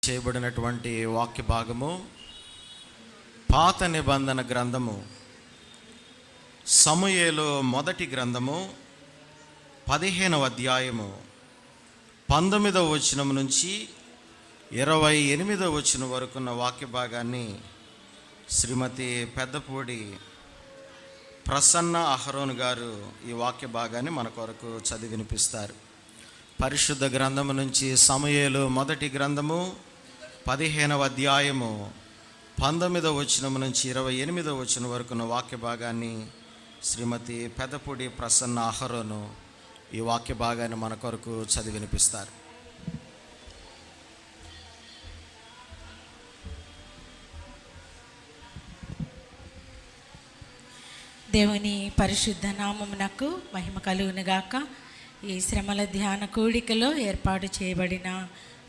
చేయబడినటువంటి వాక్య భాగము పాత నిబంధన గ్రంథము సమూయేలు మొదటి గ్రంథము 15వ అధ్యాయము 19వ వచనం నుంచి 28వ వచనం వరకున్న వాక్య భాగాన్ని శ్రీమతి పెద్దపూడి ప్రసన్న అహరోన్ గారు ఈ వాక్య భాగాన్ని మన కొరకు చదివి వినిపిస్తారు. పరిశుద్ధ గ్రంథము నుంచి సమూయేలు మొదటి గ్రంథము 15వ అధ్యాయము 19వ వచనం నుంచి 28వ వచనం వరకున్న వాక్య భాగాన్ని శ్రీమతి పెద్దపూడి ప్రసన్న అహరోను ఈ వాక్య భాగాన్ని మన కొరకు చదివి వినిపిస్తారు. దేవుని పరిశుద్ధ నామమునకు మహిమ కలుగునుగాక. ఈ శ్రమల ధ్యాన కూడికలో ఏర్పాటు చేయబడిన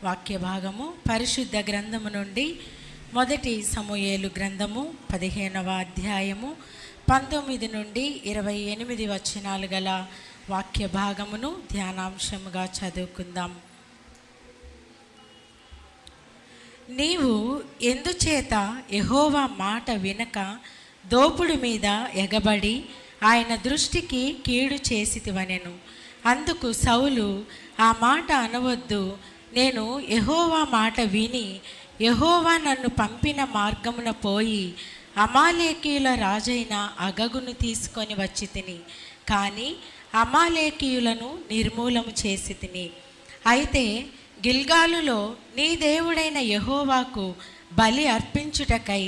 వాక్య భాగము పరిశుద్ధ గ్రంథము నుండి మొదటి సమూయేలు గ్రంథము 15వ అధ్యాయము 19 నుండి 28 వచనాలు గల వాక్య భాగమును ధ్యానాంశముగా చదువుకుందాం. నీవు ఎందుచేత యెహోవా మాట వినక దోపుడు మీద ఎగబడి ఆయన దృష్టికి కీడు చేసితివనెను. అందుకు సౌలు, ఆ మాట అనవద్దు, నేను యెహోవా మాట విని యెహోవా నన్ను పంపిన మార్గమున పోయి అమాలేకీయుల రాజైన అగగును తీసుకొని వచ్చి తిని, కానీ అమాలేకీయులను నిర్మూలము చేసి తిని. అయితే గిల్గాలులో నీ దేవుడైన యెహోవాకు బలి అర్పించుటకై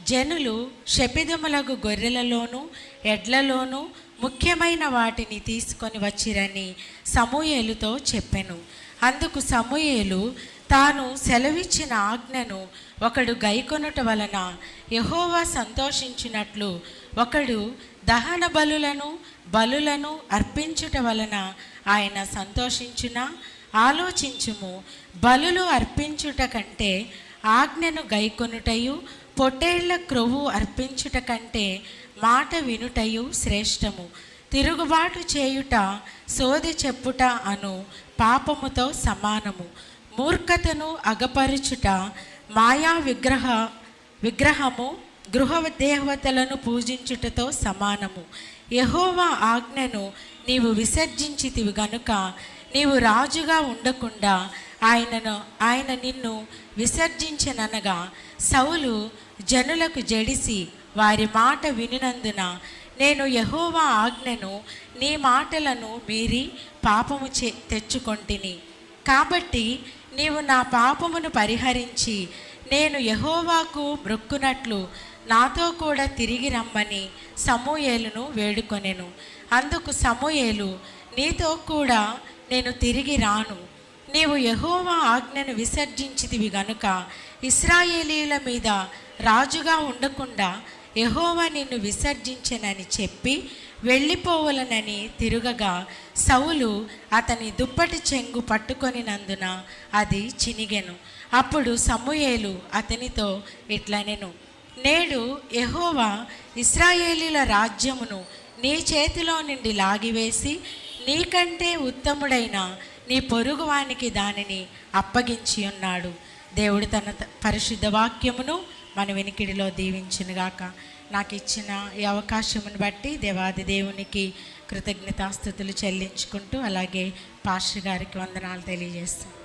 జనులు శపిదములగు గొర్రెలలోను ఎడ్లలోను ముఖ్యమైన వాటిని తీసుకొని వచ్చిరని సమూయేలుతో చెప్పెను. అందుకు సమూయేలు తాను సెలవిచ్చిన ఆజ్ఞను ఒకడు గైకొనుట వలన యెహోవా సంతోషించినట్లు ఒకడు దహన బలులను అర్పించుట వలన ఆయన సంతోషించునా? ఆలోచించుము. బలులు అర్పించుట కంటే ఆజ్ఞను గైకొనుటయు పొట్టేళ్ల క్రొవ్వు అర్పించుట కంటే మాట వినుటయు శ్రేష్టము. తిరుగుబాటు చేయుట సోది చెప్పుట అను పాపముతో సమానము. మూర్ఖతను అగపరుచుట మాయా విగ్రహము గృహ దేవతలను పూజించుటతో సమానము. యెహోవా ఆజ్ఞను నీవు విసర్జించితివి గనుక నీవు రాజుగా ఉండకుండా ఆయన నిన్ను విసర్జించననగా సౌలు జనులకు జడిసి వారి మాట వినినందున నేను యెహోవా ఆజ్ఞను నీ మాటలను మీరి పాపము తెచ్చుకొంటిని. కాబట్టి నీవు నా పాపమును పరిహరించి నేను యెహోవాకు మ్రొక్కునట్లు నాతో కూడా తిరిగి రమ్మని సమూయేలును వేడుకొనెను. అందుకు సమూయేలు, నీతో కూడా నేను తిరిగి రాను. నీవు యెహోవా ఆజ్ఞను విసర్జించితివి గనుక ఇశ్రాయేలీయుల మీద రాజుగా ఉండకుండా యెహోవా నిన్ను విసర్జించెనని చెప్పి వెళ్ళిపోవలనని తిరుగగా సౌలు అతని దుప్పటి చెంగు పట్టుకొనినందున అది చినిగెను. అప్పుడు సమూయేలు అతనితో ఇట్లనెను, నేడు యెహోవా ఇశ్రాయేలీయుల రాజ్యమును నీ చేతిలో నుండి లాగివేసి నీకంటే ఉత్తముడైన నీ పొరుగువానికి దానిని అప్పగించి ఉన్నాడు. దేవుడు తన పరిశుద్ధ వాక్యమును మన వెనికిడిలో దీవించునుగాక. నాకు ఇచ్చిన ఈ అవకాశమును బట్టి దేవాది దేవునికి కృతజ్ఞతాస్తుతులు చెల్లించుకుంటూ అలాగే పాస్టర్ గారికి వందనాలు తెలియజేస్తాను.